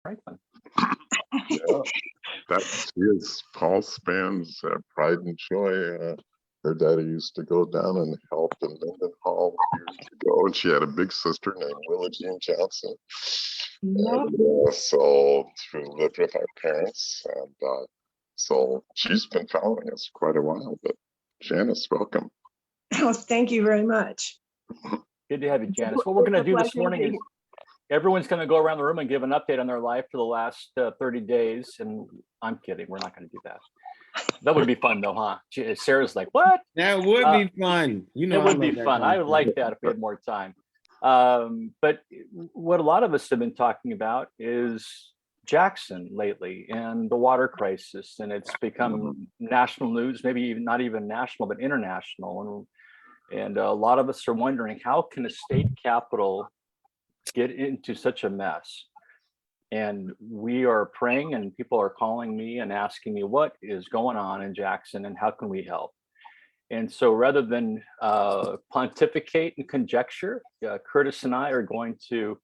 Franklin. Yeah, that is Paul Span's pride and joy. Her daddy used to go down and help in Mendenhall years ago, and she had a big sister named Willa Jean Johnson. And, so she lived with our parents, and so she's been following us quite a while. But Janice, welcome. Oh, thank you very much. Good to have you, Janice. What we're going to do this morning is everyone's going to go around the room and give an update on their life for the last 30 days. And I'm kidding. We're not going to do that. That would be fun, though, huh? Sarah's like, what? That would be fun. You know, it would be fun. I would like that if we had more time. But what a lot of us have been talking about is Jackson lately and the water crisis. And it's become national news, maybe even not even national, but international. And a lot of us are wondering, how can a state capital get into such a mess? And we are praying, and people are calling me and asking me what is going on in Jackson and how can we help? And so rather than pontificate and conjecture, Curtis and I are going to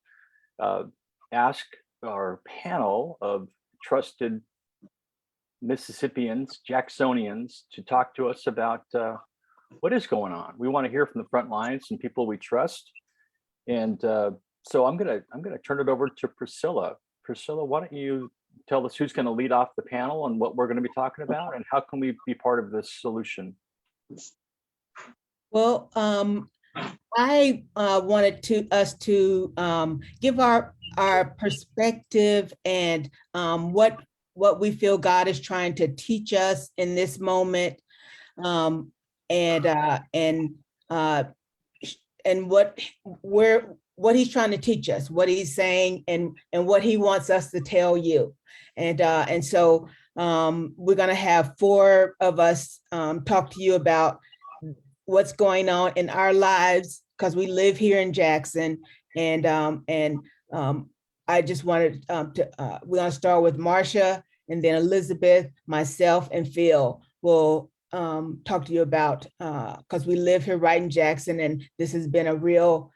ask our panel of trusted Mississippians, Jacksonians, to talk to us about what is going on. We want to hear from the front lines and people we trust. And so I'm gonna turn it over to Priscilla. Priscilla, why don't you tell us who's going to lead off the panel and what we're going to be talking about, and how can we be part of this solution? Well, I wanted us to give our perspective and what we feel God is trying to teach us in this moment, and what he's trying to teach us, what he's saying, and what he wants us to tell you. And so we're going to have 4 of us talk to you about what's going on in our lives, because we live here in Jackson. And I just wanted we're going to start with Marcia, and then Elizabeth, myself, and Phil will talk to you about, because we live here right in Jackson, and this has been a real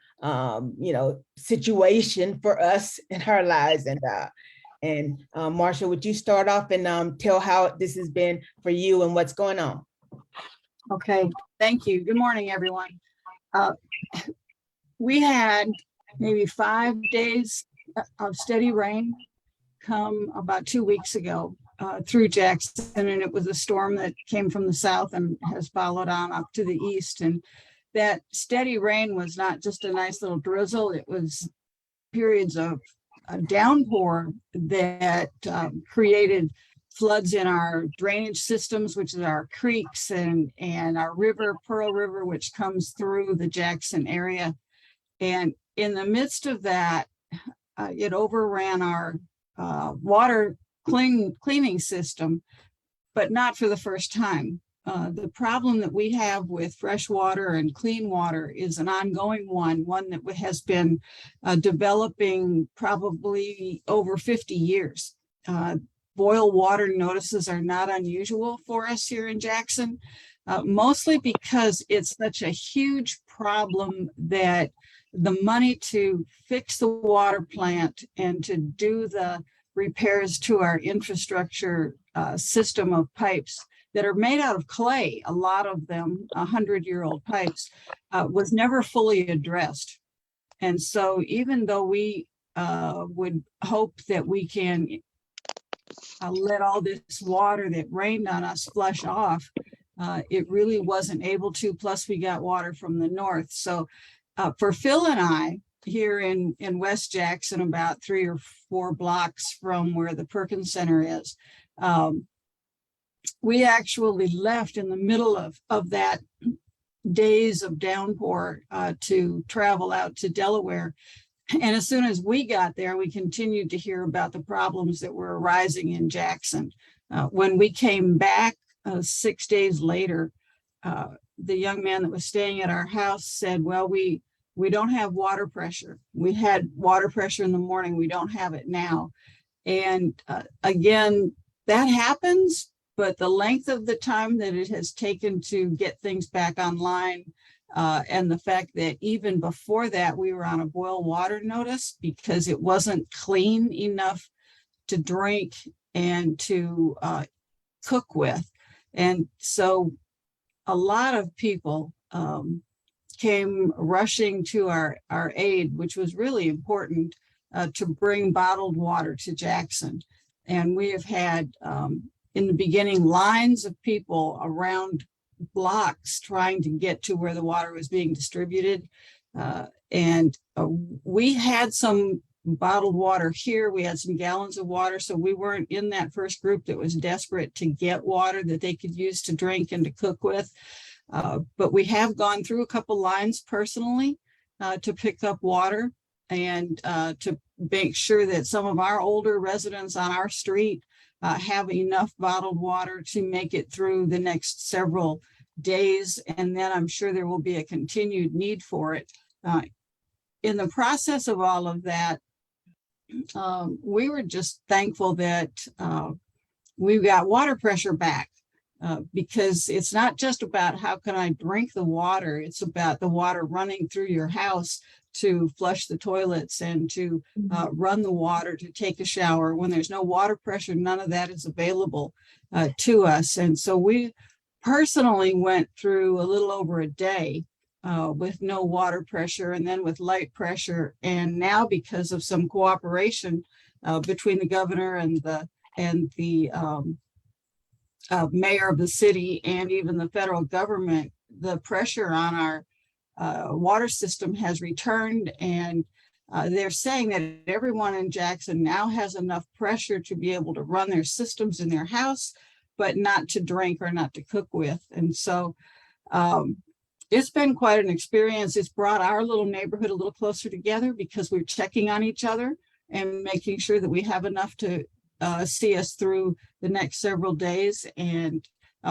situation for us in our lives. And Marcia, would you start off and tell how this has been for you and what's going on? Okay, thank you. Good morning, everyone. We had maybe 5 days of steady rain come about 2 weeks ago through Jackson, and it was a storm that came from the south and has followed on up to the east. And that steady rain was not just a nice little drizzle, it was periods of downpour that created floods in our drainage systems, which is our creeks and our river, Pearl River, which comes through the Jackson area. And in the midst of that, it overran our water cleaning system, but not for the first time. The problem that we have with fresh water and clean water is an ongoing one that has been developing probably over 50 years. Boil water notices are not unusual for us here in Jackson, mostly because it's such a huge problem that the money to fix the water plant and to do the repairs to our infrastructure system of pipes that are made out of clay, a lot of them 100-year-old pipes, was never fully addressed. And so even though we would hope that we can let all this water that rained on us flush off, it really wasn't able to, plus we got water from the north. So for Phil and I, here in West Jackson, about 3 or 4 blocks from where the Perkins Center is, we actually left in the middle of that days of downpour to travel out to Delaware. And as soon as we got there, we continued to hear about the problems that were arising in Jackson. When we came back 6 days later, the young man that was staying at our house said, well, we don't have water pressure. We had water pressure in the morning. We don't have it now. And again, that happens, but the length of the time that it has taken to get things back online, and the fact that even before that, we were on a boil water notice because it wasn't clean enough to drink and to cook with. And so a lot of people came rushing to our aid, which was really important to bring bottled water to Jackson. And we have had, in the beginning, lines of people around blocks trying to get to where the water was being distributed. We had some bottled water here. We had some gallons of water, so we weren't in that first group that was desperate to get water that they could use to drink and to cook with. But we have gone through a couple lines personally to pick up water and to make sure that some of our older residents on our street have enough bottled water to make it through the next several days. And then I'm sure there will be a continued need for it. In the process of all of that, we were just thankful that we got water pressure back. Because it's not just about how can I drink the water, it's about the water running through your house to flush the toilets and to run the water to take a shower. When there's no water pressure, none of that is available to us. And so we personally went through a little over a day with no water pressure and then with light pressure. And now because of some cooperation between the governor and the mayor of the city and even the federal government, the pressure on our water system has returned, and they're saying that everyone in Jackson now has enough pressure to be able to run their systems in their house, but not to drink or not to cook with. And so it's been quite an experience. It's brought our little neighborhood a little closer together because we're checking on each other and making sure that we have enough to see us through the next several days. And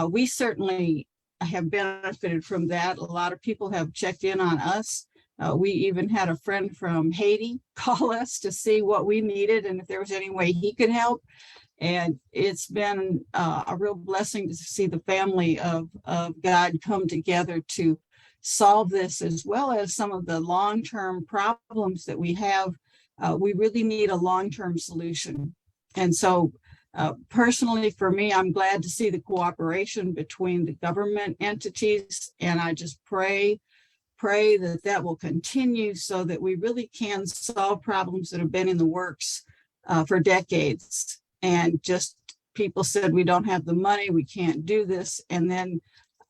we certainly have benefited from that. A lot of people have checked in on us. We even had a friend from Haiti call us to see what we needed and if there was any way he could help. And it's been a real blessing to see the family of God come together to solve this, as well as some of the long-term problems that we have. We really need a long-term solution. And so personally, for me, I'm glad to see the cooperation between the government entities. And I just pray that that will continue so that we really can solve problems that have been in the works for decades. And just people said, we don't have the money, we can't do this. And then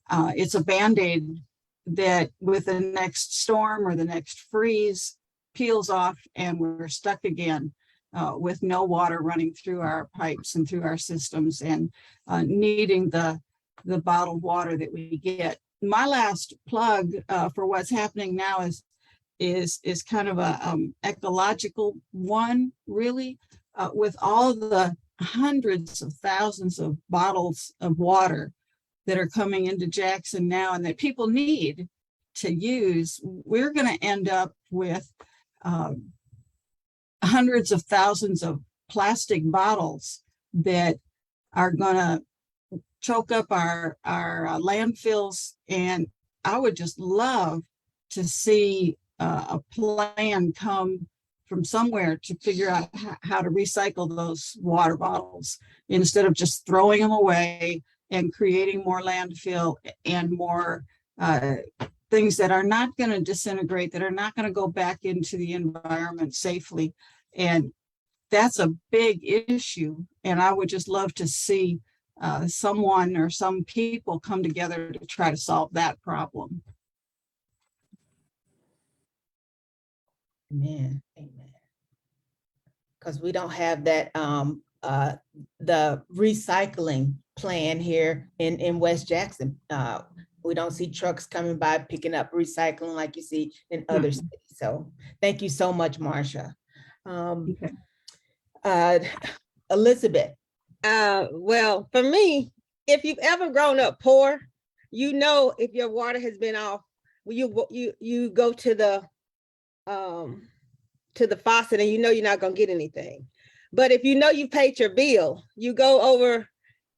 it's a Band-Aid that with the next storm or the next freeze peels off and we're stuck again. With no water running through our pipes and through our systems, and needing the bottled water that we get. My last plug for what's happening now is kind of a ecological one, really, with all the hundreds of thousands of bottles of water that are coming into Jackson now and that people need to use. We're going to end up with hundreds of thousands of plastic bottles that are going to choke up our landfills. And I would just love to see a plan come from somewhere to figure out how to recycle those water bottles instead of just throwing them away and creating more landfill and more things that are not going to disintegrate, that are not going to go back into the environment safely. And that's a big issue. And I would just love to see someone or some people come together to try to solve that problem. Amen. Amen. Because we don't have that the recycling plan here in West Jackson. We don't see trucks coming by picking up recycling like you see in other cities. So thank you so much, Marsha. Elizabeth. Well, for me, if you've ever grown up poor, you know if your water has been off, you go to the faucet and you know you're not gonna get anything. But if you know you paid your bill, you go over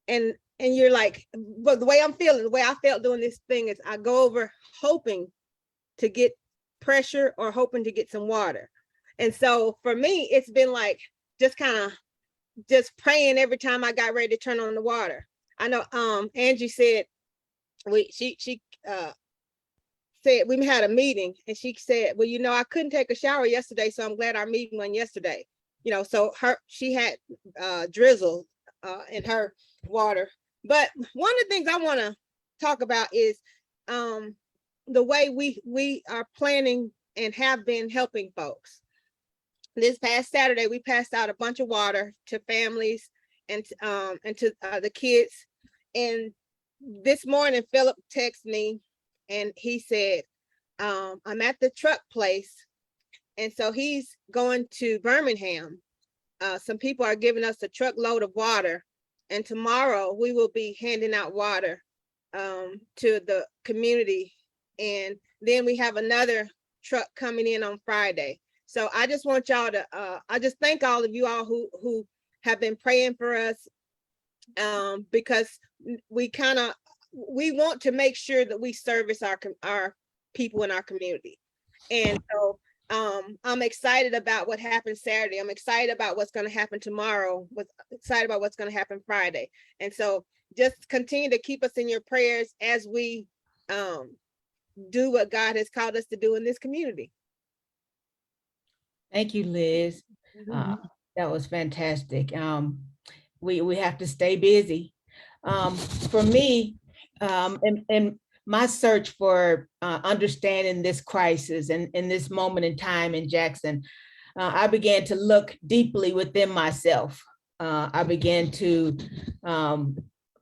and you're like, but the way I'm feeling, the way I felt doing this thing is I go over hoping to get pressure or hoping to get some water. And so for me, it's been like just kind of just praying every time I got ready to turn on the water. I know Angie said she said we had a meeting, and she said, well, I couldn't take a shower yesterday, so I'm glad our meeting went yesterday. So she had drizzle in her water. But one of the things I want to talk about is the way we are planning and have been helping folks. This past Saturday, we passed out a bunch of water to families and to the kids. And this morning, Philip texted me, and he said, I'm at the truck place. And so he's going to Birmingham. Some people are giving us a truckload of water. And tomorrow we will be handing out water to the community. And then we have another truck coming in on Friday. So I just want y'all to, I just thank all of you all who have been praying for us, because we want to make sure that we service our people in our community. And so I'm excited about what happened Saturday. I'm excited about what's going to happen tomorrow. Excited about what's going to happen Friday. And so just continue to keep us in your prayers as we do what God has called us to do in this community. Thank you, Liz. That was fantastic. We have to stay busy. For me, in my search for understanding this crisis and in this moment in time in Jackson, I began to look deeply within myself. I began to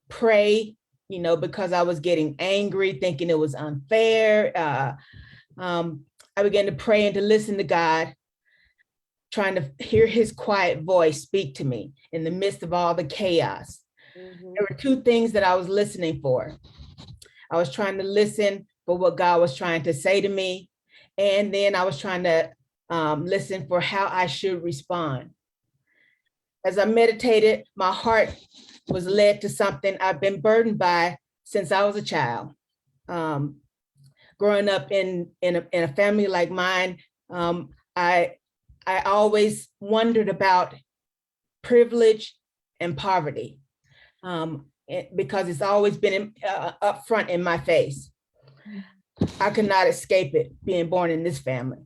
pray, because I was getting angry, thinking it was unfair. I began to pray and to listen to God, trying to hear his quiet voice speak to me in the midst of all the chaos. There were two things that I was listening for. I was trying to listen for what God was trying to say to me. And then I was trying to listen for how I should respond. As I meditated, my heart was led to something I've been burdened by since I was a child. Growing up in a family like mine, I always wondered about privilege and poverty, because it's always been up front in my face. I could not escape it being born in this family.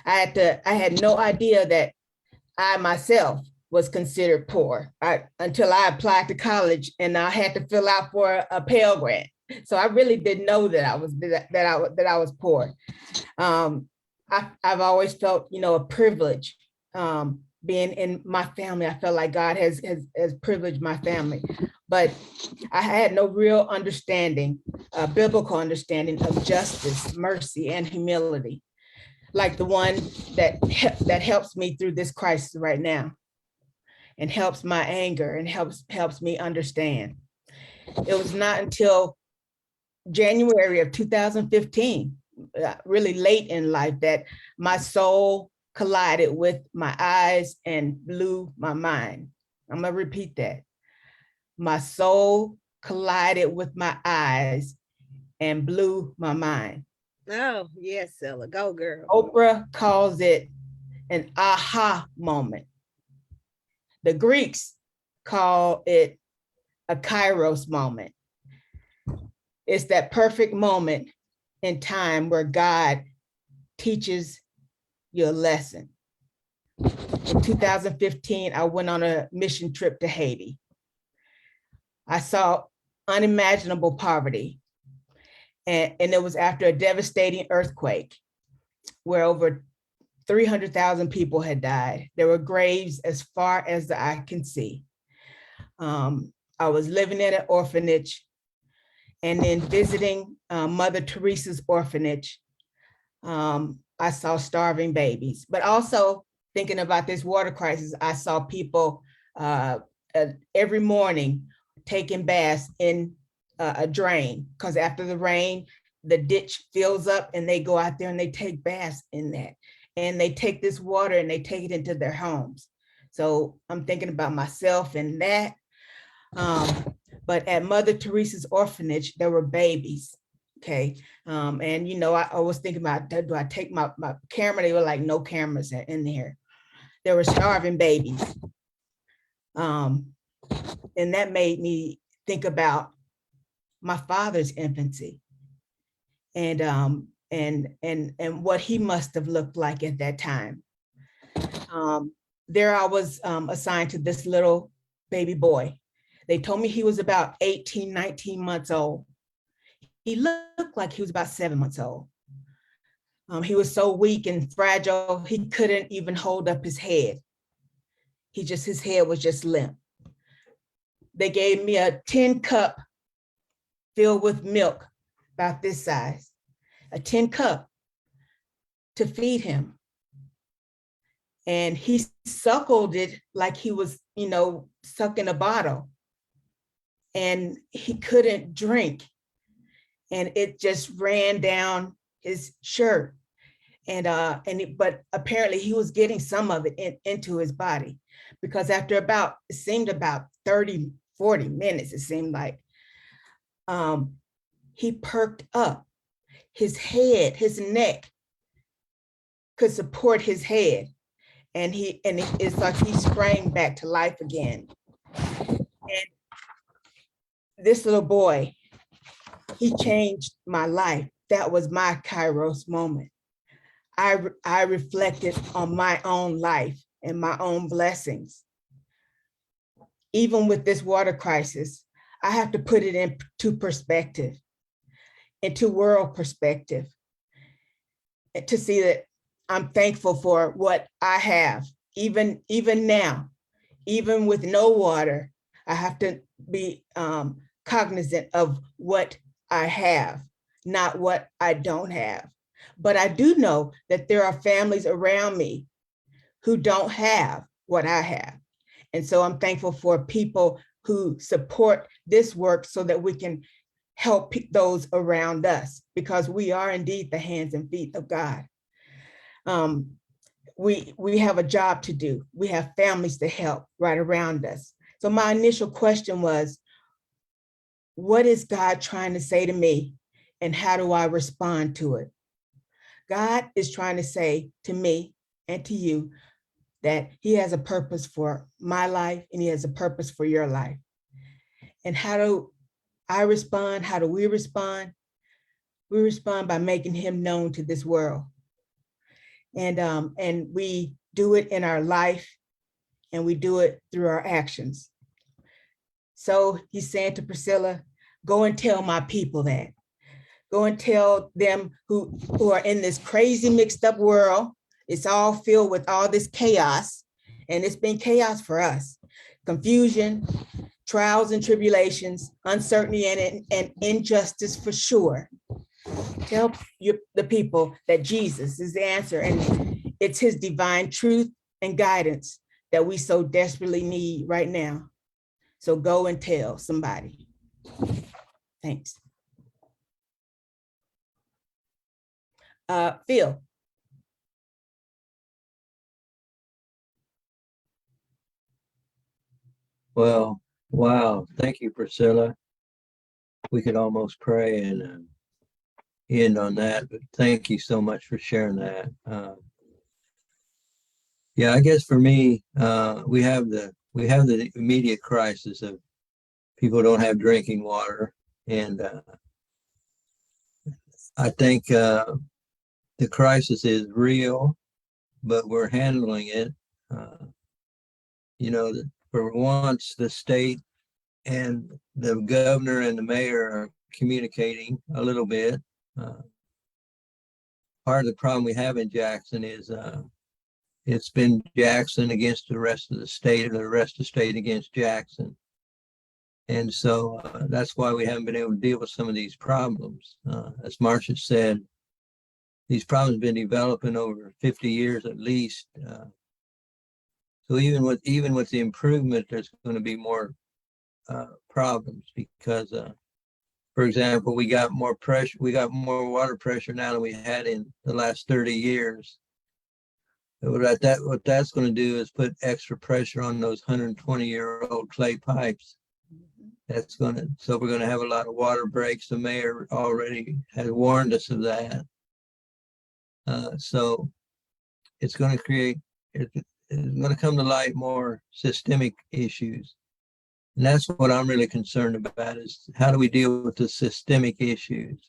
I had no idea that I myself was considered poor until I applied to college and I had to fill out for a Pell Grant. So I really didn't know that I was poor. I've always felt, a privilege being in my family. I felt like God has privileged my family, but I had no real understanding, biblical understanding of justice, mercy, and humility, like the one that helps me through this crisis right now, and helps my anger and helps me understand. It was not until January of 2015, really late in life, that my soul collided with my eyes and blew my mind. I'm gonna repeat that. My soul collided with my eyes and blew my mind. Oh, yes, Ella, go girl. Oprah calls it an aha moment. The Greeks call it a Kairos moment. It's that perfect moment in time where God teaches you a lesson. In 2015, I went on a mission trip to Haiti. I saw unimaginable poverty. And it was after a devastating earthquake where over 300,000 people had died. There were graves as far as the eye can see. I was living in an orphanage and then visiting Mother Teresa's orphanage. I saw starving babies, but also thinking about this water crisis, I saw people every morning taking baths in a drain, because after the rain, the ditch fills up and they go out there and they take baths in that. And they take this water and they take it into their homes. So I'm thinking about myself and that. But at Mother Teresa's orphanage, there were babies. Okay. And I was thinking about, do I take my camera? They were like, no cameras in here. There were starving babies. And that made me think about my father's infancy and what he must have looked like at that time. There I was assigned to this little baby boy. They told me he was about 18, 19 months old. He looked like he was about 7 months old. He was so weak and fragile, he couldn't even hold up his head. His head was just limp. They gave me a tin cup filled with milk, about this size, a tin cup to feed him. And he suckled it like he was, sucking a bottle. And he couldn't drink. And it just ran down his shirt. But apparently he was getting some of it into his body, because after it seemed about 30, 40 minutes, it seemed like, he perked up. His head, his neck could support his head. And it's like he sprang back to life again. And this little boy, he changed my life. That was my Kairos moment. I reflected on my own life and my own blessings. Even with this water crisis, I have to put it into perspective, into world perspective, to see that I'm thankful for what I have. Even now, even with no water, I have to be cognizant of what I have, not what I don't have. But I do know that there are families around me who don't have what I have. And so I'm thankful for people who support this work so that we can help those around us, because we are indeed the hands and feet of God. We have a job to do. We have families to help right around us. So my initial question was, what is God trying to say to me, and how do I respond to it? God is trying to say to me and to you that he has a purpose for my life and he has a purpose for your life. And how do I respond? How do we respond? We respond by making him known to this world. And we do it in our life, and we do it through our actions. So he's saying to Priscilla, go and tell my people that. Go and tell them who are in this crazy mixed up world. It's all filled with all this chaos, and it's been chaos for us. Confusion, trials and tribulations, uncertainty and injustice for sure. Tell the people that Jesus is the answer, and it's his divine truth and guidance that we so desperately need right now. So go and tell somebody. Thanks. Phil. Well, wow. Thank you, Priscilla. We could almost pray and end on that, but thank you so much for sharing that. Yeah, I guess for me, we have the immediate crisis of people don't have drinking water, and I think the crisis is real, but we're handling it. For once, the state and the governor and the mayor are communicating a little bit. Part of the problem we have in Jackson is it's been Jackson against the rest of the state, and the rest of the state against Jackson. And so that's why we haven't been able to deal with some of these problems. As Marcia said, these problems have been developing over 50 years at least. So even with the improvement, there's going to be more problems because, for example, we got more water pressure now than we had in the last 30 years. What that's going to do is put extra pressure on those 120-year-old clay pipes. So we're going to have a lot of water breaks. The mayor already has warned us of that. So it's going to create, going to come to light more systemic issues. And that's what I'm really concerned about, is how do we deal with the systemic issues?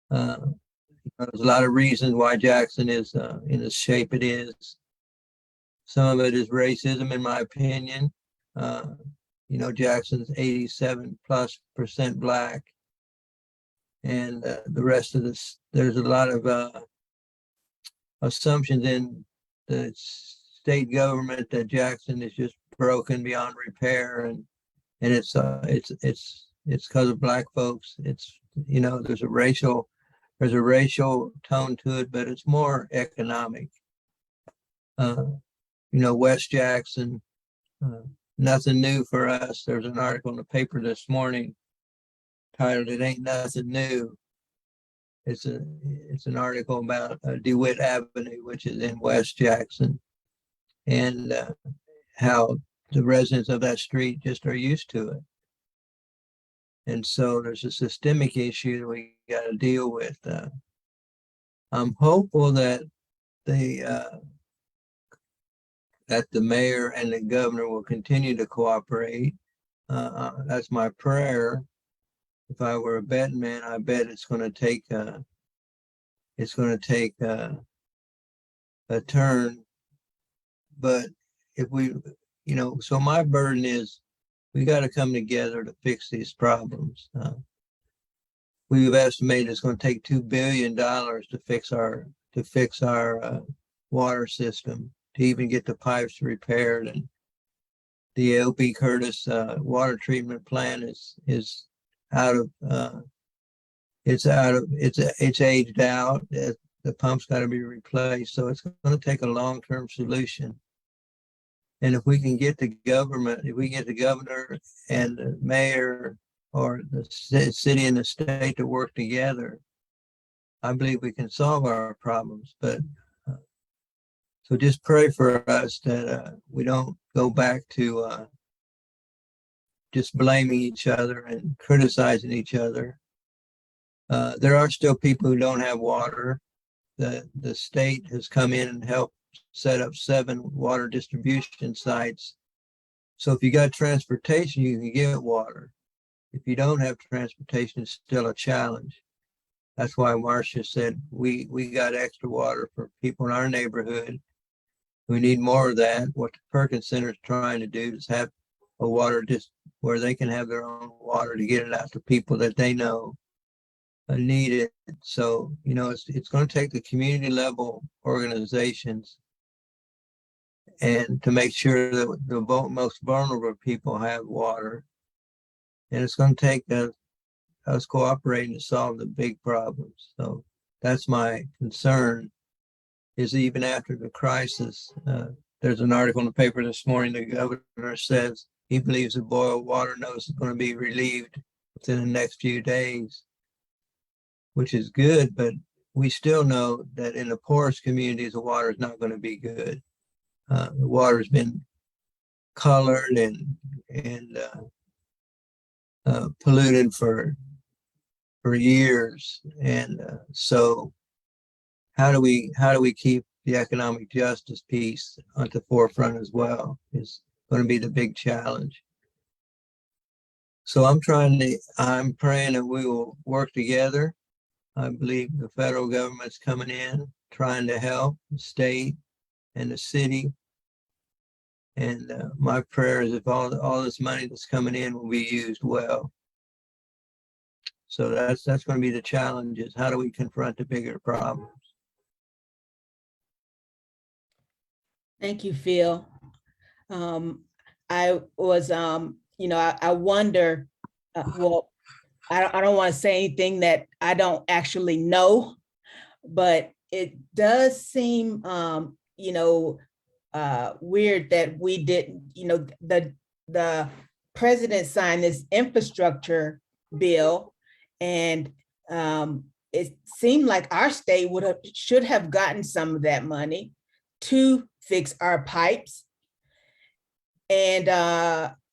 There's a lot of reasons why Jackson is in the shape it is. Some of it is racism, in my opinion. Jackson's 87+% Black. And the rest of this, there's a lot of assumptions in the state government that Jackson is just broken beyond repair, and it's because of Black folks. It's, there's a racial tone to it, but it's more economic. West Jackson, nothing new for us. There's an article in the paper this morning titled "It Ain't Nothing New." It's an article about DeWitt Avenue, which is in West Jackson, and how the residents of that street just are used to it. And so there's a systemic issue that we got to deal with. I'm hopeful that the mayor and the governor will continue to cooperate. That's my prayer. If I were a betting man, I bet it's going to take a turn. But if we, so my burden is, we got to come together to fix these problems. We've estimated it's going to take $2 billion to fix our water system, to even get the pipes repaired. And the LP Curtis water treatment plant is out of it's aged out. The pump's got to be replaced, so it's going to take a long-term solution. And if we can get the government, if we get the governor and the mayor or the city and the state to work together, I believe we can solve our problems. But so just pray for us that we don't go back to just blaming each other and criticizing each other. There are still people who don't have water. The state has come in and helped set up 7 water distribution sites. So if you got transportation, you can get water. If you don't have transportation, it's still a challenge. That's why Marcia said we got extra water for people in our neighborhood. We need more of that. What the Perkins Center is trying to do is have a water just where they can have their own water to get it out to people that they know need it. So, it's going to take the community level organizations and to make sure that the most vulnerable people have water. And it's going to take us cooperating to solve the big problems. So that's my concern, is even after the crisis, there's an article in the paper this morning, the governor says he believes the boil water nose is going to be relieved within the next few days, which is good, but we still know that in the poorest communities, the water is not going to be good. The water's been colored and polluted for years, and so how do we keep the economic justice piece at the forefront as well is going to be the big challenge. So I'm praying that we will work together. I believe the federal government's coming in, trying to help the state and the city. And my prayer is if all this money that's coming in will be used well. So that's going to be the challenge, is how do we confront the bigger problems? Thank you, Phil. I was, I wonder, well, I don't want to say anything that I don't actually know, but it does seem, weird that we didn't, the president signed this infrastructure bill, and it seemed like our state should have gotten some of that money to fix our pipes, and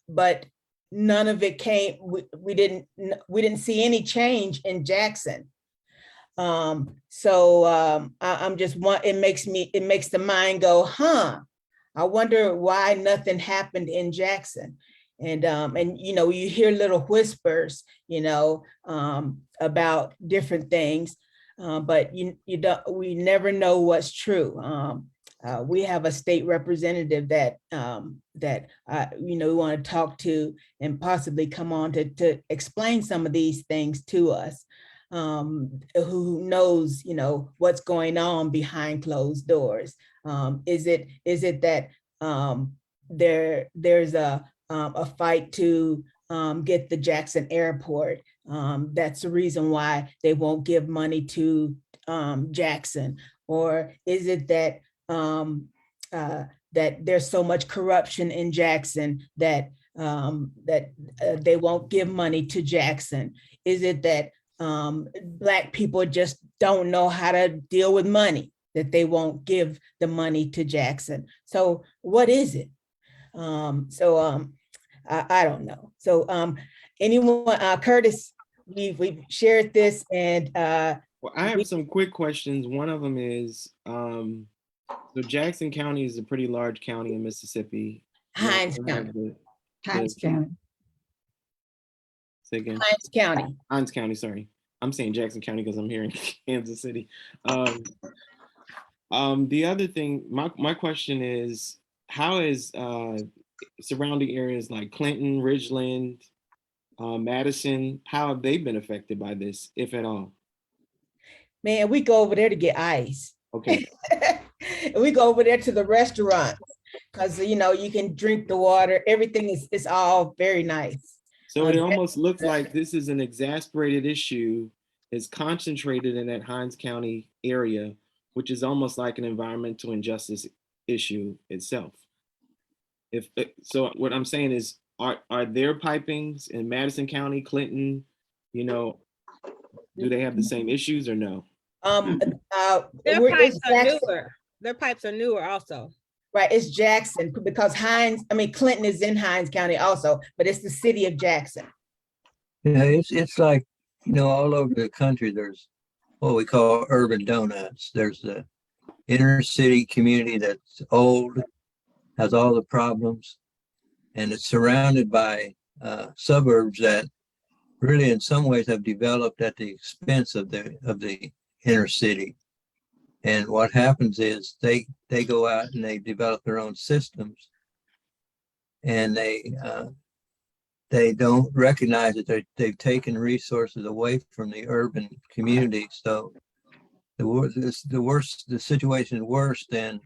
but none of it came. We didn't see any change in Jackson. I'm just it makes the mind go, I wonder why nothing happened in Jackson. And you know, you hear little whispers, you know, about different things, but you don't, we never know what's true. We have a state representative that you know, we want to talk to and possibly come on to explain some of these things to us, who knows, you know, what's going on behind closed doors. Is it that there's a fight to get the Jackson Airport? That's the reason why they won't give money to Jackson. Or is it that that there's so much corruption in Jackson that they won't give money to Jackson? Is it that Black people just don't know how to deal with money, that they won't give the money to Jackson? So what is it? I don't know. So anyone, Curtis, we've shared this, and Well, I have some quick questions. One of them is, so Jackson County is a pretty large county in Mississippi. You Hinds also have County. Hinds County. Say again. Hinds County. Hinds County, sorry. I'm saying Jackson County because I'm here in Kansas City. The other thing, my question is, how is surrounding areas like Clinton, Ridgeland, Madison, how have they been affected by this, if at all? Man, we go over there to get ice. Okay. And we go over there to the restaurants because, you know, you can drink the water. Everything is all very nice. So it almost looks like this is an exasperated issue. It's concentrated in that Hinds County area, which is almost like an environmental injustice issue itself. So what I'm saying is, are there pipings in Madison County, Clinton, you know, do they have the same issues or no? Their It's pipes are Jackson. newer. Their pipes are newer also. Right, it's Jackson, because Clinton is in Hinds County also, but it's the city of Jackson. Yeah, it's like, you know, all over the country, there's what we call urban donuts. There's the inner city community that's old, has all the problems, and it's surrounded by suburbs that really in some ways have developed at the expense of the inner city. And what happens is they go out and they develop their own systems, and they don't recognize that they've taken resources away from the urban community. So the situation is worse than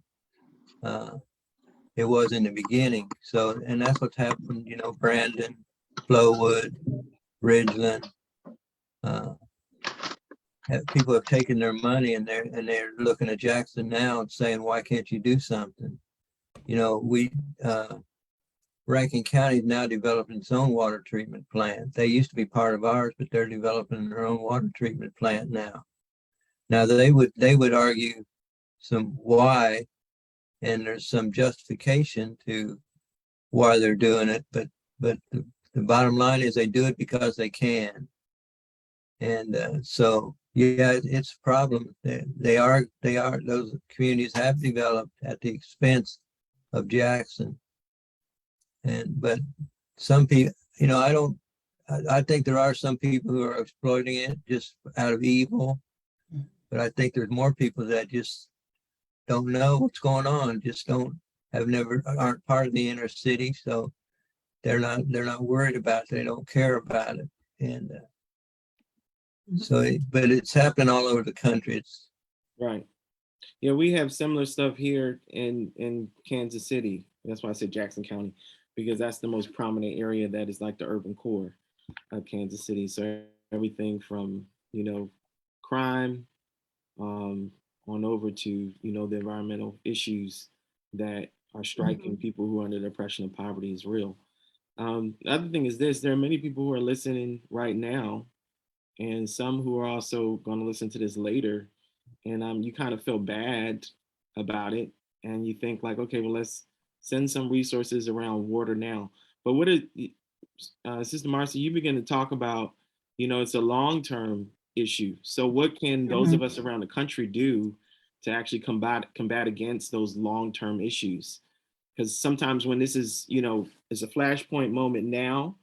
it was in the beginning. So, and that's what's happened, you know, Brandon, Flowood, Ridgeland, people have taken their money and they're looking at Jackson now and saying, why can't you do something? You know, Rankin County is now developing its own water treatment plant. They used to be part of ours, but they're developing their own water treatment plant now. Now they would argue some why, and there's some justification to why they're doing it, but the bottom line is they do it because they can. And so yeah, it's a problem. Those communities have developed at the expense of Jackson. But some people, you know, I think there are some people who are exploiting it just out of evil, but I think there's more people that just don't know what's going on, just aren't part of the inner city. So they're not worried about it. They don't care about it. And but it's happening all over the country. It's right. Yeah, we have similar stuff here in Kansas City. That's why I said Jackson County, because that's the most prominent area that is like the urban core of Kansas City. So everything from, you know, crime on over to, you know, the environmental issues that are striking people who are under the oppression of poverty is real. The other thing is this: there are many people who are listening right now, and some who are also going to listen to this later, and you kind of feel bad about it, and you think like, okay, well, let's send some resources around water now. But what is, Sister Marcy, you begin to talk about, you know, it's a long-term issue. So what can those of us around the country do to actually combat against those long-term issues? Because sometimes when this is, it's a flashpoint moment now,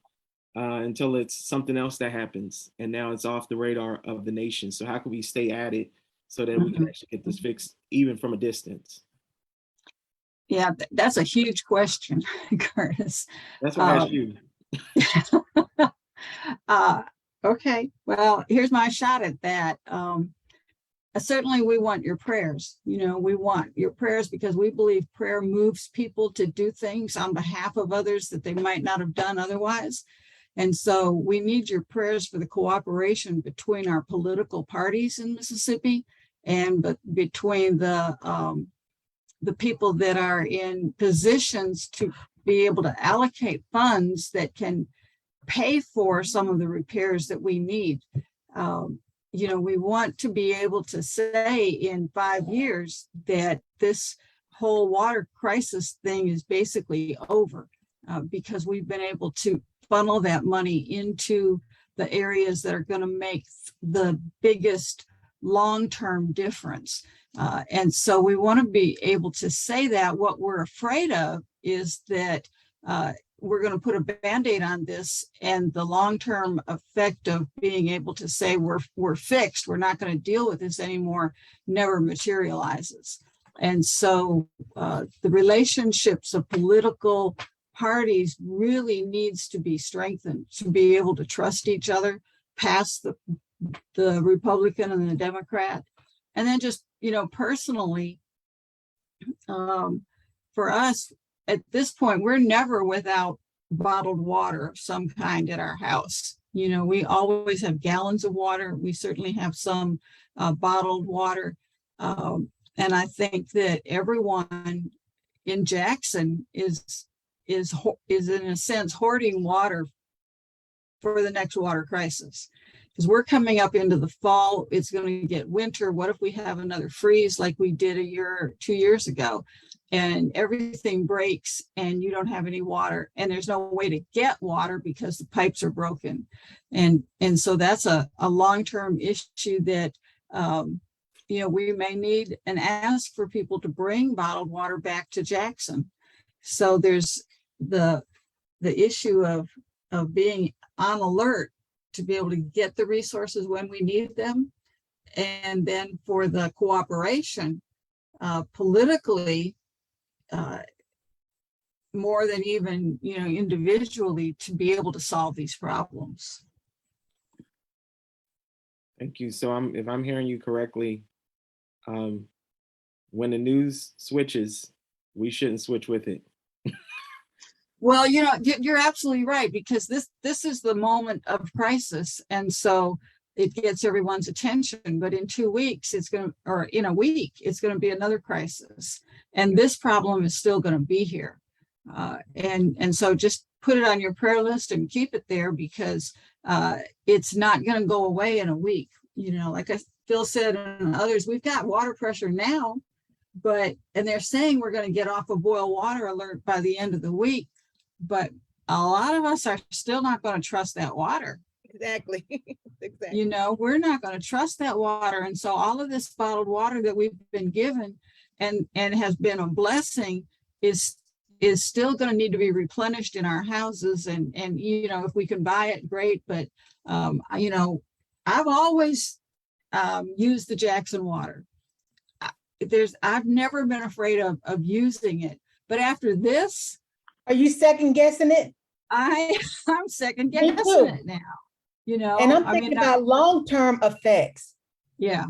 until it's something else that happens, and now it's off the radar of the nation. So how can we stay at it so that we can actually get this fixed even from a distance? Yeah, that's a huge question, Curtis. That's why I asked you. Okay, well, here's my shot at that. Certainly we want your prayers. We want your prayers because we believe prayer moves people to do things on behalf of others that they might not have done otherwise. And so we need your prayers for the cooperation between our political parties in Mississippi and between the people that are in positions to be able to allocate funds that can pay for some of the repairs that we need. We want to be able to say in 5 years that this whole water crisis thing is basically over, because we've been able to funnel that money into the areas that are going to make the biggest long-term difference. And so we want to be able to say that. What we're afraid of is that we're going to put a Band-Aid on this, and the long-term effect of being able to say we're fixed, we're not going to deal with this anymore, never materializes. And so the relationships of political parties really needs to be strengthened to be able to trust each other past the Republican and the Democrat. And then just, personally, for us at this point, we're never without bottled water of some kind at our house. We always have gallons of water. We certainly have some bottled water. And I think that everyone in Jackson is in a sense hoarding water for the next water crisis, because we're coming up into the fall. It's going to get winter. What if we have another freeze like we did 2 years ago, and everything breaks and you don't have any water, and there's no way to get water because the pipes are broken. And so that's a long-term issue that we may need and ask for people to bring bottled water back to Jackson. So there's the issue of being on alert to be able to get the resources when we need them. And then for the cooperation politically, more than even, individually, to be able to solve these problems. Thank you. So if I'm hearing you correctly, when the news switches, we shouldn't switch with it. Well, you're absolutely right, because this is the moment of crisis. And so it gets everyone's attention, but in 2 weeks, or in a week, it's going to be another crisis. And this problem is still going to be here. And so just put it on your prayer list and keep it there, because it's not going to go away in a week. Like Phil said and others, we've got water pressure now, and they're saying we're going to get off a boil water alert by the end of the week. But a lot of us are still not going to trust that water. Exactly. Exactly. We're not going to trust that water. And so all of this bottled water that we've been given and has been a blessing is still going to need to be replenished in our houses. And if we can buy it, great. But, I've always used the Jackson water. I've never been afraid of using it. But after this, Are you second guessing it? I'm second Me guessing too. it now. And I'm thinking about long-term effects. Yeah.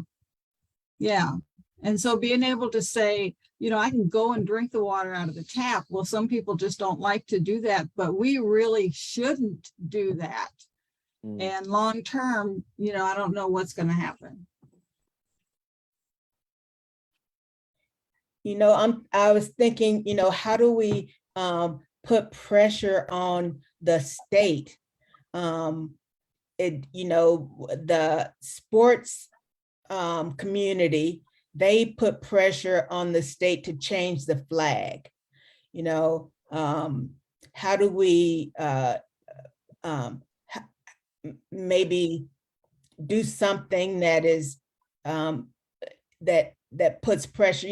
And so being able to say, I can go and drink the water out of the tap. Well, some people just don't like to do that, but we really shouldn't do that. And long-term, I don't know what's going to happen. I was thinking, how do we put pressure on the state? The sports community, they put pressure on the state to change the flag. How do we maybe do something that is that that puts pressure,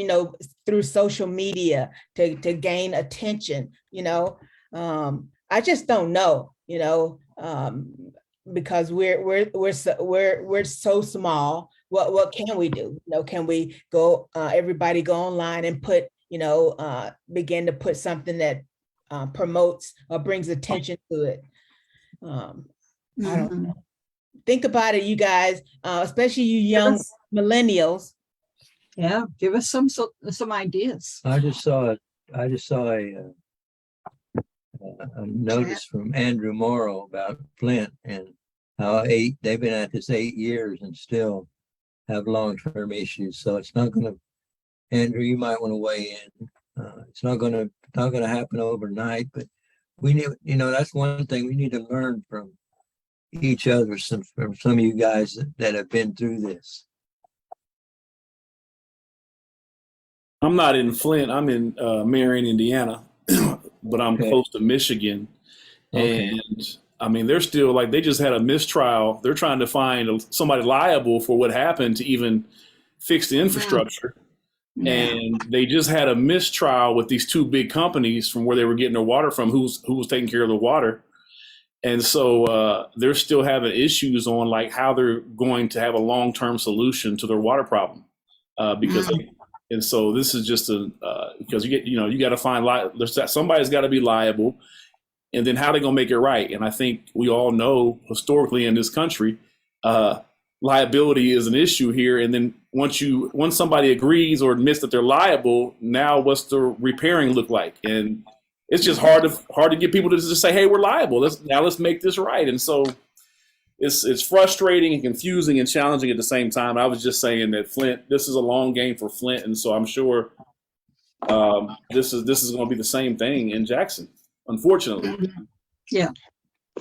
through social media to gain attention, I just don't know, because we're so small. What can we do? Can we go, everybody go online and put, begin to put something that promotes or brings attention to it? I don't Mhm. know. Think about it, you guys, especially you young millennials. Yeah, give us some ideas. I just saw a notice from Andrew Morrow about Flint and how they've been at this 8 years and still have long-term issues. So it's not going to, Andrew, you might want to weigh in. It's not going to happen overnight, but we need, that's one thing we need to learn from each other, from some of you guys that have been through this. I'm not in Flint. I'm in Marion, Indiana, but I'm Okay. close to Michigan. Okay. And I mean, they're still like, they just had a mistrial. They're trying to find somebody liable for what happened to even fix the infrastructure. Yeah. And they just had a mistrial with these two big companies from where they were getting their water from, who was taking care of the water. And so they're still having issues on like how they're going to have a long-term solution to their water problem, because and so this is just because you got to find somebody's got to be liable, and then how they gonna make it right. And I think we all know historically in this country, liability is an issue here. And then once somebody agrees or admits that they're liable, now what's the repairing look like? And it's just hard to get people to just say, hey, we're liable. Let's make this right. And so it's frustrating and confusing and challenging at the same time. I was just saying that Flint, this is a long game for Flint, and so I'm sure this is going to be the same thing in Jackson, unfortunately. Yeah.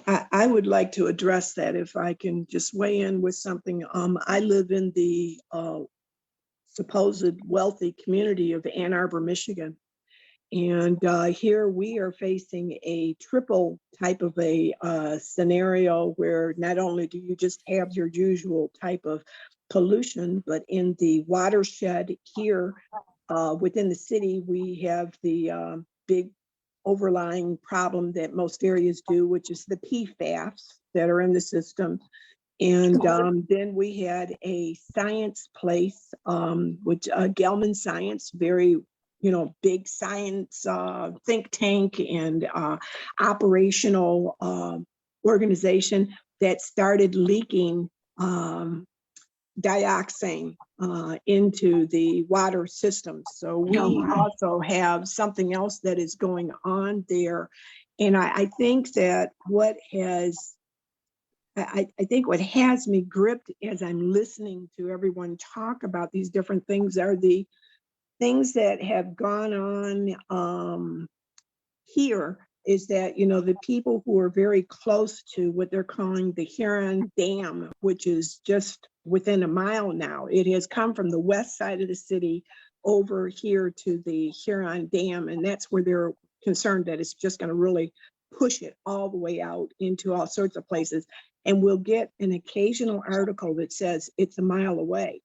I would like to address that if I can just weigh in with something. I live in the supposed wealthy community of Ann Arbor, Michigan. And here we are facing a triple type of a scenario where not only do you just have your usual type of pollution, but in the watershed here within the city, we have the big overlying problem that most areas do, which is the PFAS that are in the system. And then we had a science place, which Gelman Science, very big science think tank and operational organization that started leaking dioxin into the water system. So we also have something else that is going on there. And I think that what has me gripped as I'm listening to everyone talk about these different things are the things that have gone on here is that, the people who are very close to what they're calling the Heron Dam, which is just within a mile now. It has come from the west side of the city over here to the Heron Dam, and that's where they're concerned that it's just going to really push it all the way out into all sorts of places. And we'll get an occasional article that says it's a mile away.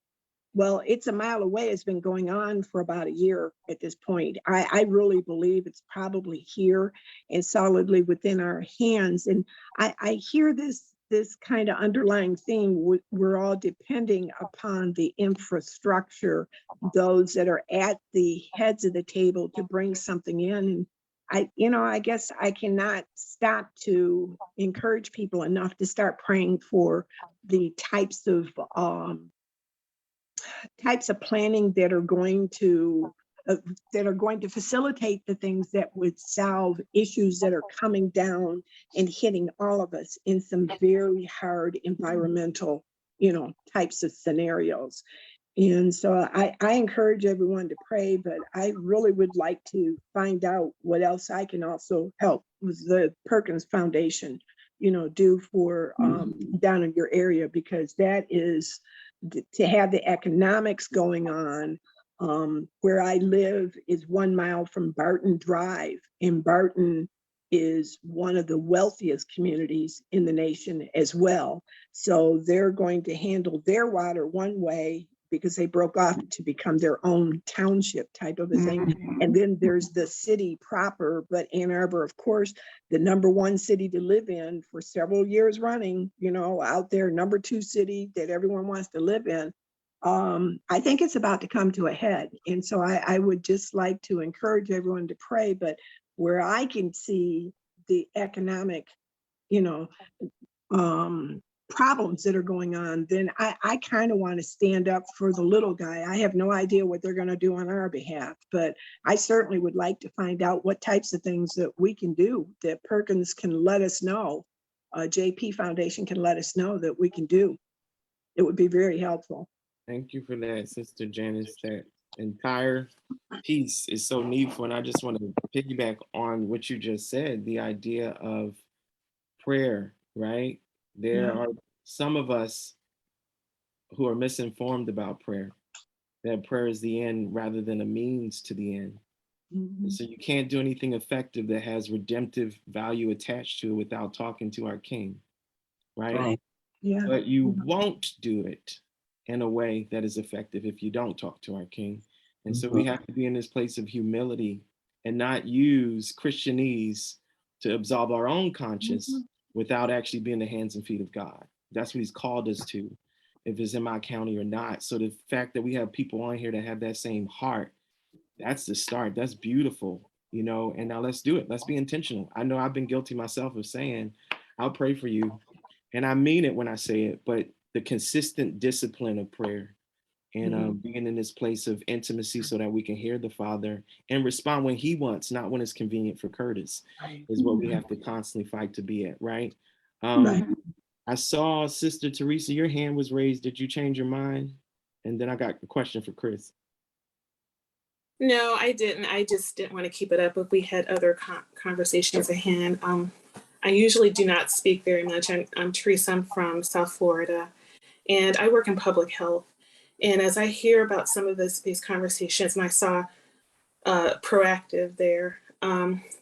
Well, it's a mile away. It's been going on for about a year at this point. I really believe it's probably here and solidly within our hands. And I hear this kind of underlying theme. We're all depending upon the infrastructure, those that are at the heads of the table to bring something in. And I guess I cannot stop to encourage people enough to start praying for the types of planning that are going to facilitate the things that would solve issues that are coming down and hitting all of us in some very hard environmental, types of scenarios. And so I encourage everyone to pray, but I really would like to find out what else I can also help with the Perkins Foundation, do for down in your area, because that is to have the economics going on. Where I live is 1 mile from Barton Drive, and Barton is one of the wealthiest communities in the nation as well. So they're going to handle their water one way, because they broke off to become their own township type of a thing. And then there's the city proper, but Ann Arbor, of course, the #1 city to live in for several years running, you know, out there, #2 city that everyone wants to live in. I think it's about to come to a head. And so I would just like to encourage everyone to pray, but where I can see the economic, you know, problems that are going on, then I kind of want to stand up for the little guy. I have no idea what they're going to do on our behalf, but I certainly would like to find out what types of things that we can do, that Perkins can let us know, JP Foundation can let us know that we can do. It would be very helpful. Thank you for that, Sister Janice. That entire piece is so needful. And I just want to piggyback on what you just said, the idea of prayer, right? There are some of us who are misinformed about prayer, that prayer is the end rather than a means to the end. And so you can't do anything effective that has redemptive value attached to it without talking to our King, right? Yeah. But you won't do it in a way that is effective if you don't talk to our King. And so we have to be in this place of humility and not use Christianese to absolve our own conscience without actually being the hands and feet of God. That's what he's called us to, if it's in my county or not. So the fact that we have people on here that have that same heart, that's the start. That's beautiful, you know, and now let's do it. Let's be intentional. I know I've been guilty myself of saying, I'll pray for you. And I mean it when I say it, but the consistent discipline of prayer and being in this place of intimacy so that we can hear the Father and respond when he wants, not when it's convenient for Curtis, is what we have to constantly fight to be at, right? I saw Sister Teresa, your hand was raised. Did you change your mind? And then I got a question for Chris. No, I didn't. I just didn't want to keep it up if we had other conversations at hand. I usually do not speak very much. I'm Teresa, I'm from South Florida, and I work in public health. And as I hear about some of these conversations, and I saw proactive there,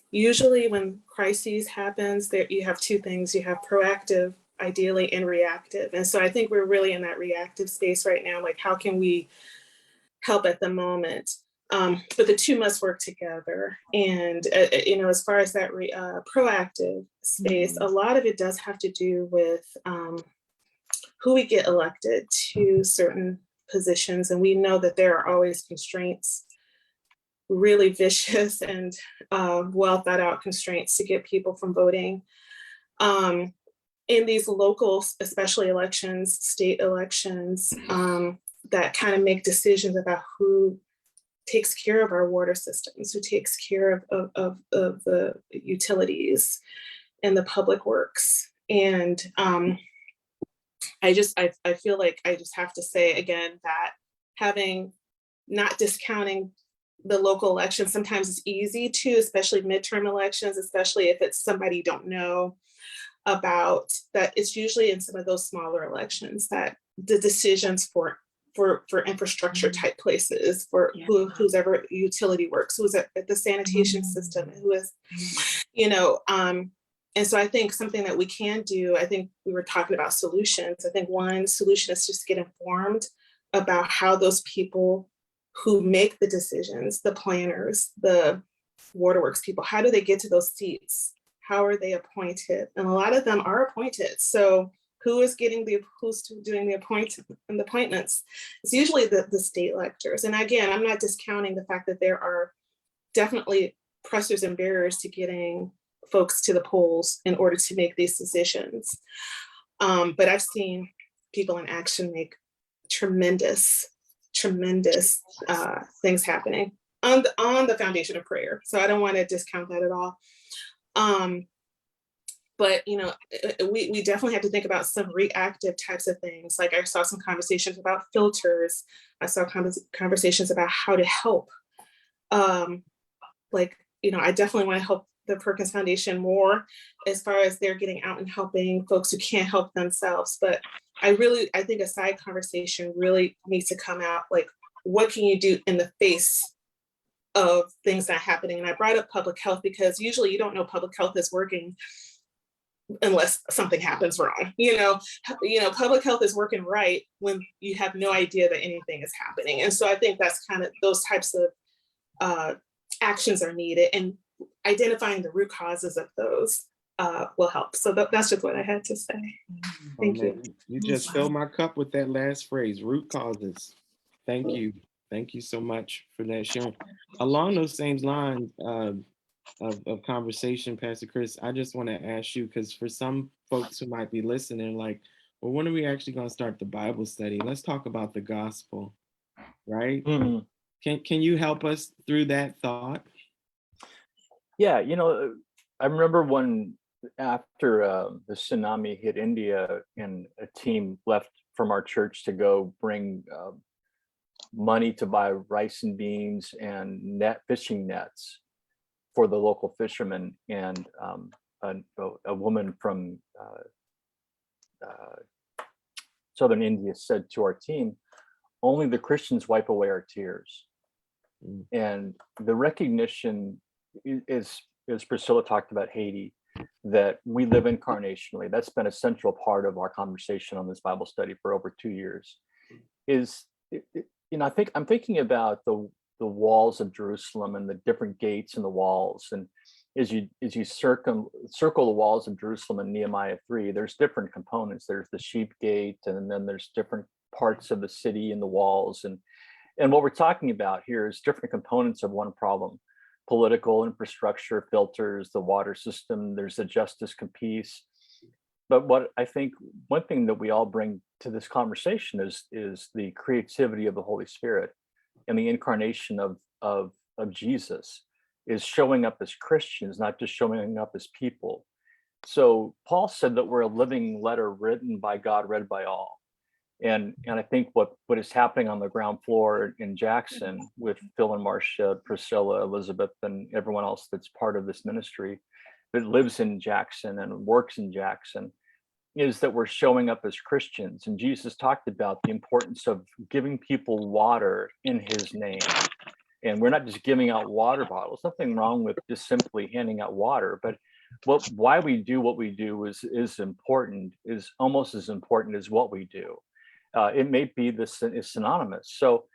usually when crises happens, there you have two things. You have proactive, ideally, and reactive. And so I think we're really in that reactive space right now. Like, how can we help at the moment? But the two must work together. And, you know, as far as that proactive space, a lot of it does have to do with who we get elected to certain positions. And we know that there are always constraints, really vicious and well thought out constraints to get people from voting. In these local, especially elections, state elections, that kind of make decisions about who takes care of our water systems, who takes care of the utilities and the public works. And I feel like I just have to say again that not discounting the local elections, sometimes it's easy to, especially midterm elections, especially if it's somebody you don't know about, that it's usually in some of those smaller elections that the decisions for infrastructure type places, for who's ever utility works, who's at the sanitation system, who is, you know, and so I think something that we can do, I think we were talking about solutions. I think one solution is just get informed about how those people who make the decisions, the planners, the waterworks people, how do they get to those seats? How are they appointed? And a lot of them are appointed. So who's doing the appointments? It's usually the state electors. And again, I'm not discounting the fact that there are definitely pressures and barriers to getting folks to the polls in order to make these decisions. But I've seen people in action make tremendous things happening on the foundation of prayer. So I don't want to discount that at all. But, you know, we definitely have to think about some reactive types of things. Like I saw some conversations about filters. I saw conversations about how to help. Like, you know, I definitely want to help the Perkins Foundation more as far as they're getting out and helping folks who can't help themselves. But I think a side conversation really needs to come out. Like, what can you do in the face of things that are happening? And I brought up public health because usually you don't know public health is working unless something happens wrong. Public health is working right when you have no idea that anything is happening. And so I think that's kind of those types of actions are needed, and identifying the root causes of those will help. So that's just what I had to say. Thank you. You just filled my cup with that last phrase, root causes. Thank you. Thank you so much for that sharing. Along those same lines of conversation, Pastor Chris, I just want to ask you, because for some folks who might be listening, like, well, when are we actually going to start the Bible study? Let's talk about the gospel, right? Mhm. Can you help us through that thought? Yeah, I remember when after the tsunami hit India, and a team left from our church to go bring money to buy rice and beans and fishing nets for the local fishermen, and a woman from southern India said to our team, "Only the Christians wipe away our tears." And the recognition is, as Priscilla talked about Haiti, that we live incarnationally. That's been a central part of our conversation on this Bible study for over 2 years. I'm thinking about the walls of Jerusalem and the different gates and the walls. And as you circle the walls of Jerusalem in Nehemiah 3, there's different components. There's the sheep gate, and then there's different parts of the city and the walls. And what we're talking about here is different components of one problem: political infrastructure, filters, the water system, there's the justice piece. But what I think one thing that we all bring to this conversation is the creativity of the Holy Spirit, and the incarnation of Jesus is showing up as Christians, not just showing up as people. So Paul said that we're a living letter written by God, read by all. And I think what is happening on the ground floor in Jackson with Phil and Marcia, Priscilla, Elizabeth, and everyone else that's part of this ministry that lives in Jackson and works in Jackson, is that we're showing up as Christians. And Jesus talked about the importance of giving people water in his name. And we're not just giving out water bottles. Nothing wrong with just simply handing out water, but why we do what we do is important, is almost as important as what we do. It may be is synonymous. So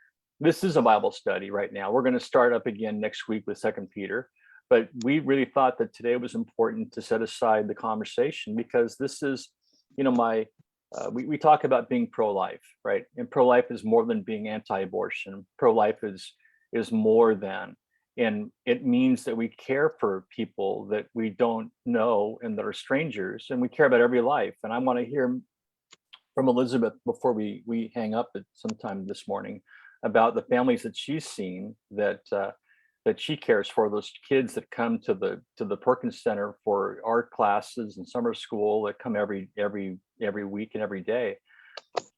this is a Bible study right now. We're going to start up again next week with 2 Peter, but we really thought that today was important to set aside the conversation, because this is, we talk about being pro-life, right? And pro-life is more than being anti-abortion. Pro-life is more than, and it means that we care for people that we don't know and that are strangers, and we care about every life. And I want to hear from Elizabeth before we hang up at sometime this morning about the families that she's seen that she cares for, those kids that come to the Perkins Center for art classes and summer school that come every week and every day.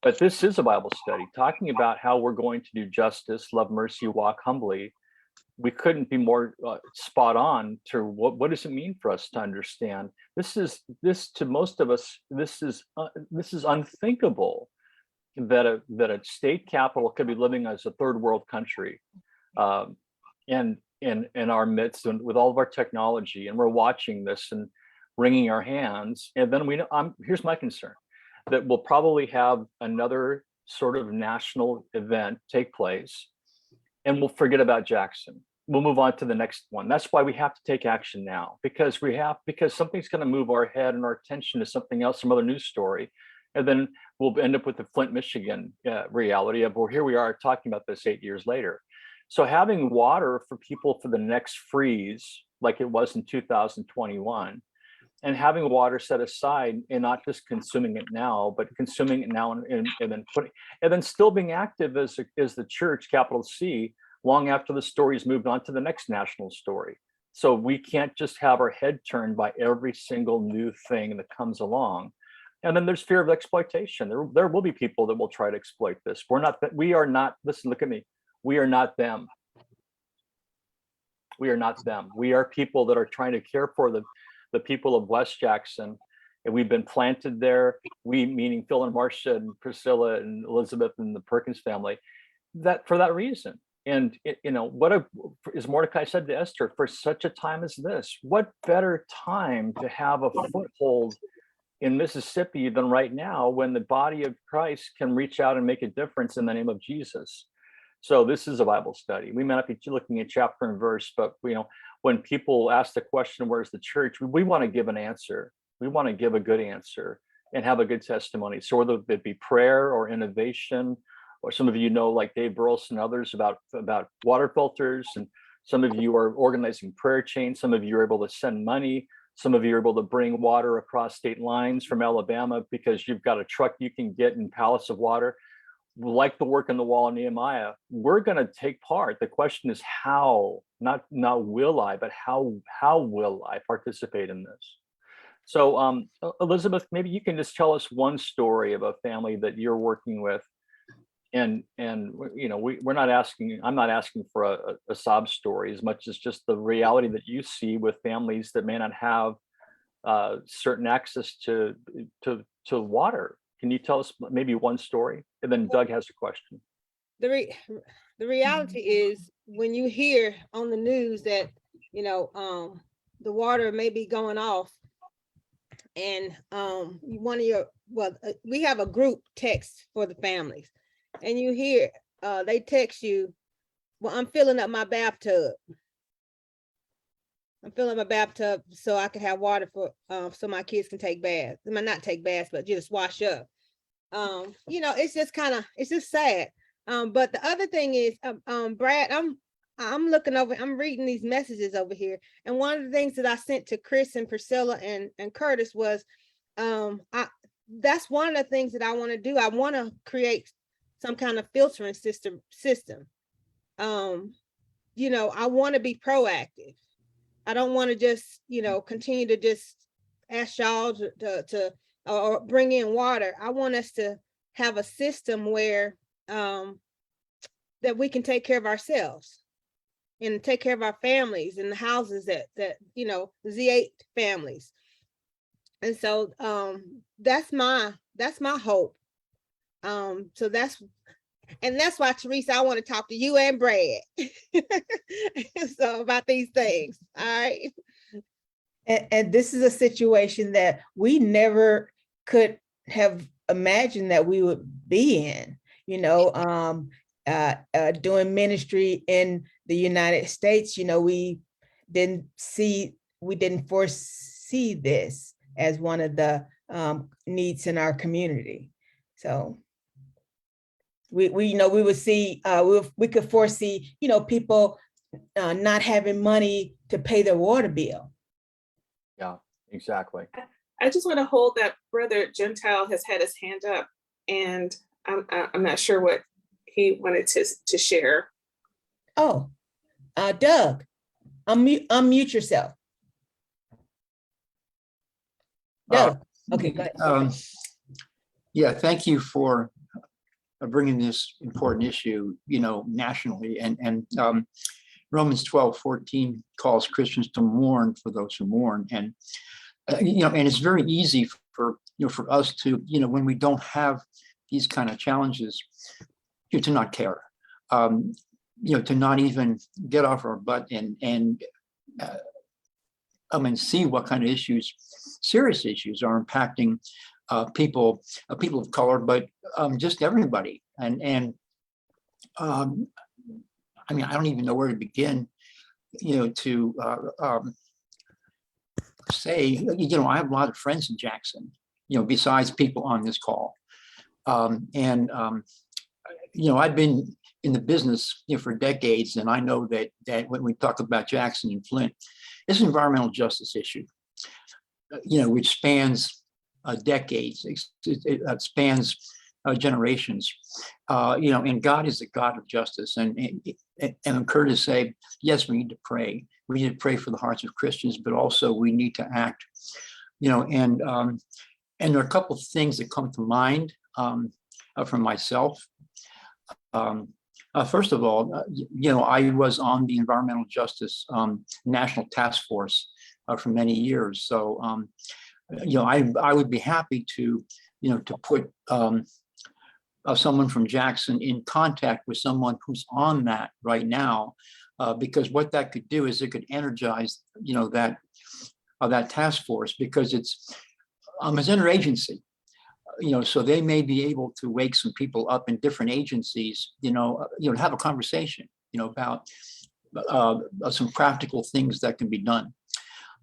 But this is a Bible study talking about how we're going to do justice, love mercy, walk humbly. We couldn't be more spot on to what does it mean for us to understand this to most of us. This is unthinkable that a state capital could be living as a third world country, and in our midst, and with all of our technology, and we're watching this and wringing our hands. And then here's my concern, that we'll probably have another sort of national event take place, and we'll forget about Jackson. We'll move on to the next one. That's why we have to take action now, because something's going to move our head and our attention to something else, some other news story. And then we'll end up with the Flint, Michigan reality of, well, here we are talking about this 8 years later. So having water for people for the next freeze, like it was in 2021, and having water set aside and not just consuming it now, but consuming it now and then still being active as the church, capital C, long after the story's moved on to the next national story. So we can't just have our head turned by every single new thing that comes along. And then there's fear of exploitation. There will be people that will try to exploit this. We are not, listen, look at me. We are not them. We are not them. We are people that are trying to care for the people of West Jackson. And we've been planted there. We, meaning Phil and Marcia and Priscilla and Elizabeth and the Perkins family, that for that reason. what as Mordecai said to Esther, for such a time as this, what better time to have a foothold in Mississippi than right now, when the body of Christ can reach out and make a difference in the name of Jesus. So this is a Bible study. We may not be looking at chapter and verse, but when people ask the question, where's the church? We want to give an answer. We want to give a good answer and have a good testimony. So whether it be prayer or innovation, or some of like Dave Burleson and others about water filters, and some of you are organizing prayer chains. Some of you are able to send money. Some of you are able to bring water across state lines from Alabama because you've got a truck you can get in pallets of water. Like the work in the wall of Nehemiah, we're going to take part. The question is how, not will I, but how will I participate in this? So Elizabeth, maybe you can just tell us one story of a family that you're working with. And we're not asking, I'm not asking for a sob story as much as just the reality that you see with families that may not have certain access to water. Can you tell us maybe one story? And then Doug has a question. The reality is, when you hear on the news that, the water may be going off, and we have a group text for the families, and you hear they text you, well, I'm filling up my bathtub. I'm filling my bathtub so I can have water for so my kids can take baths. I mean, not take baths, but just wash up. It's just sad. But the other thing is, Brad, I'm looking over, I'm reading these messages over here. And one of the things that I sent to Chris and Priscilla and Curtis was, that's one of the things that I want to do. I want to create some kind of filtering system. I want to be proactive. I don't want to just, continue to just ask y'all to or bring in water. I want us to have a system where that we can take care of ourselves and take care of our families and the houses that the Z8 families. And so that's my hope. So that's why, Teresa, I want to talk to you and Brad so about these things. All right. And this is a situation that we never could have imagined that we would be in, doing ministry in the United States. We didn't foresee this as one of the needs in our community. So we would see, we could foresee, people not having money to pay their water bill. Yeah, exactly. I just want to hold that Brother Gentile has had his hand up, and I'm not sure what he wanted to share. Oh, Doug, unmute yourself. Doug, okay, go ahead. Yeah, thank you for bringing this important issue, nationally. And Romans 12:14 calls Christians to mourn for those who mourn. And and it's very easy for us to, when we don't have these kind of challenges, to not care, to not even get off our butt and see what kind of issues, serious issues, are impacting people of color, but just everybody. And I don't even know where to begin, to say, I have a lot of friends in Jackson, besides people on this call. I've been in the business for decades, and I know that when we talk about Jackson and Flint, it's an environmental justice issue, which spans decades, it spans generations, and God is the God of justice. And I'm encouraged to say, yes, we need to pray. We need to pray for the hearts of Christians, but also we need to act, and there are a couple of things that come to mind from myself. First of all, I was on the environmental justice national task force for many years. So, I would be happy to, to put someone from Jackson in contact with someone who's on that right now, because what that could do is it could energize, that task force, because it's interagency, so they may be able to wake some people up in different agencies, have a conversation, about some practical things that can be done.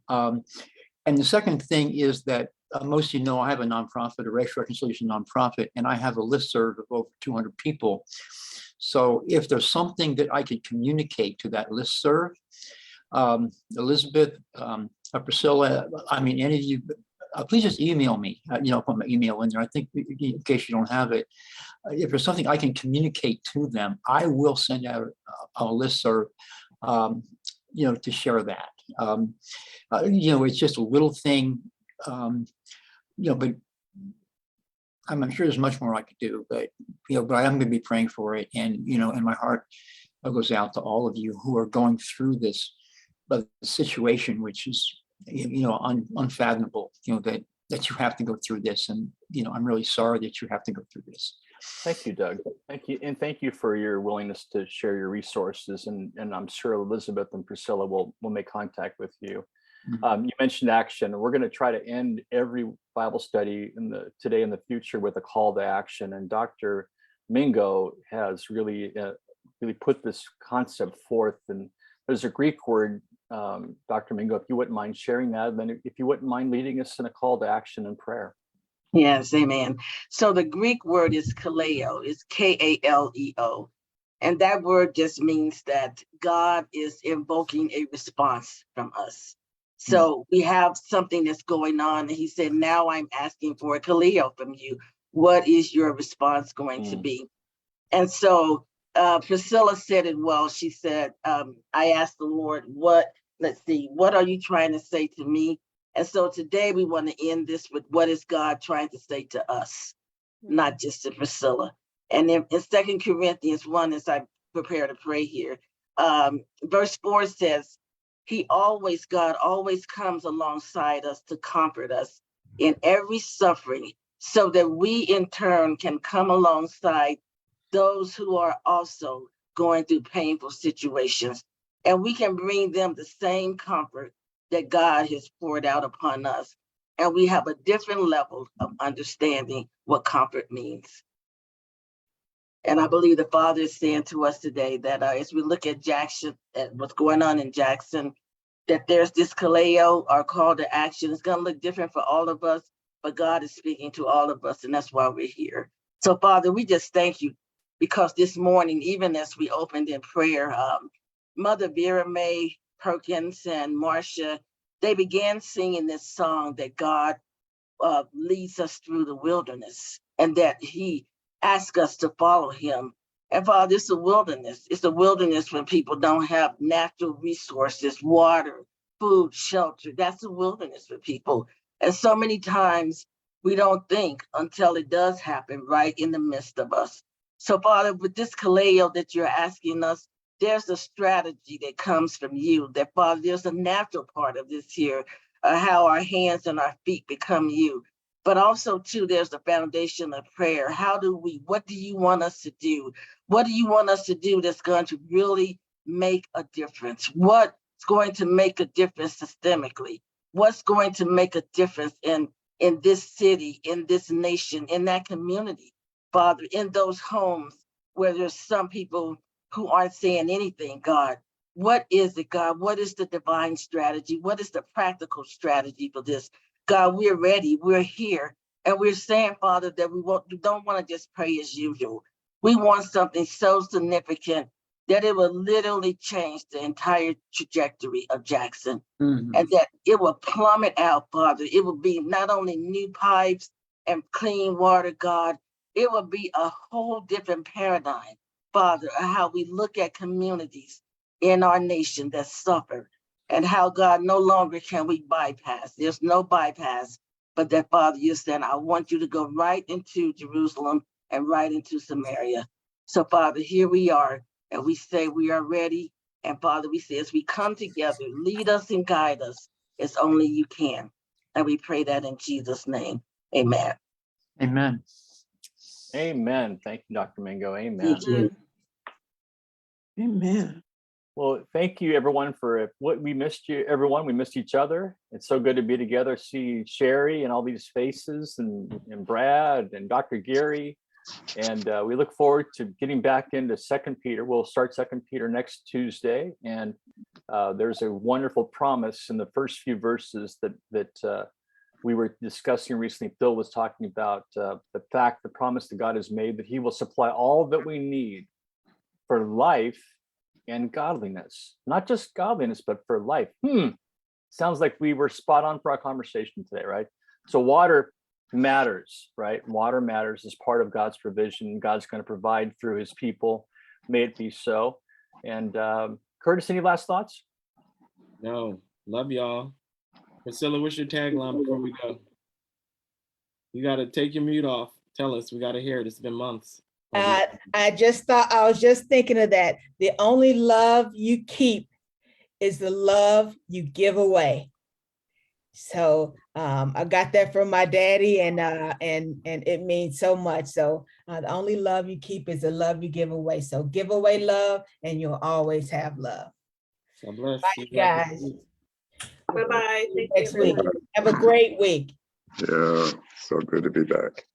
And the second thing is that most of you know I have a nonprofit, a racial reconciliation nonprofit, and I have a listserv of over 200 people. So if there's something that I could communicate to that listserv, Elizabeth, Priscilla, any of you, please just email me, put my email in there. I think in case you don't have it, if there's something I can communicate to them, I will send out a listserv, to share that. It's just a little thing, but I'm sure there's much more I could do, but I am going to be praying for it. And, and my heart goes out to all of you who are going through this situation, which is, unfathomable, that you have to go through this. And, I'm really sorry that you have to go through this. Thank you, Doug. Thank you. And thank you for your willingness to share your resources. And I'm sure Elizabeth and Priscilla will make contact with you. You mentioned action. We're going to try to end every Bible study today and the future with a call to action. And Dr. Mingo has really put this concept forth. And there's a Greek word, Dr. Mingo, if you wouldn't mind sharing that, and then if you wouldn't mind leading us in a call to action and prayer. Yes, amen. So the Greek word is kaleo, it's Kaleo. And that word just means that God is invoking a response from us. So we have something that's going on. And he said, now I'm asking for a kaleo from you. What is your response going to be? And so Priscilla said it well. She said, I asked the Lord, what are you trying to say to me? And so today we want to end this with what is God trying to say to us, not just to Priscilla. And in 2 Corinthians 1, as I prepare to pray here, verse 4 says, God always comes alongside us to comfort us in every suffering, so that we in turn can come alongside those who are also going through painful situations. And we can bring them the same comfort that God has poured out upon us. And we have a different level of understanding what comfort means. And I believe the Father is saying to us today that as we look at Jackson, at what's going on in Jackson, that there's this kaleo, our call to action. It's going to look different for all of us, but God is speaking to all of us, and that's why we're here. So, Father, we just thank you, because this morning, even as we opened in prayer, Mother Vera Mae Perkins and Marcia, they began singing this song that God leads us through the wilderness, and that he asks us to follow him. And Father, it's a wilderness. It's a wilderness when people don't have natural resources, water, food, shelter. That's a wilderness for people. And so many times we don't think until it does happen right in the midst of us. So Father, with this kaleo that you're asking us, there's a strategy that comes from you. That Father, there's a natural part of this here, how our hands and our feet become you. But also too, there's the foundation of prayer. What do you want us to do? What do you want us to do that's going to really make a difference? What's going to make a difference systemically? What's going to make a difference in this city, in this nation, in that community, Father, in those homes where there's some people who aren't saying anything, God? What is it, God? What is the divine strategy? What is the practical strategy for this? God, we're ready. We're here. And we're saying, Father, that we don't want to just pray as usual. We want something so significant that it will literally change the entire trajectory of Jackson. And that it will plummet out, Father. It will be not only new pipes and clean water, God, it will be a whole different paradigm, Father, of how we look at communities in our nation that suffer, and how, God, no longer can we bypass. There's no bypass, but that, Father, you're saying, I want you to go right into Jerusalem and right into Samaria. So, Father, here we are, and we say we are ready. And Father, we say, as we come together, lead us and guide us as only you can. And we pray that in Jesus' name. Amen. Amen. Amen. Thank you, Dr. Mingo. Amen. You too. Amen. Well, thank you everyone for what we missed you, everyone. We missed each other. It's so good to be together, see Sherry and all these faces and Brad and Dr. Gary. And we look forward to getting back into 2 Peter. We'll start 2 Peter next Tuesday. And there's a wonderful promise in the first few verses that we were discussing recently. Phil was talking about the promise that God has made, that he will supply all that we need for life and godliness. Not just godliness, but for life. Sounds like we were spot on for our conversation today, right? So water matters, right? Water matters as part of God's provision. God's going to provide through his people. May it be so. And Curtis, any last thoughts? No, love y'all. Priscilla, what's your tagline before we go? You got to take your mute off. Tell us, we got to hear it. It's been months. I was just thinking of that. The only love you keep is the love you give away. So I got that from my daddy, and it means so much. So the only love you keep is the love you give away. So give away love, and you'll always have love. God bless. Bye, guys. Bye-bye. Thank you, Next week. everyone. Have a great week. Yeah, so good to be back.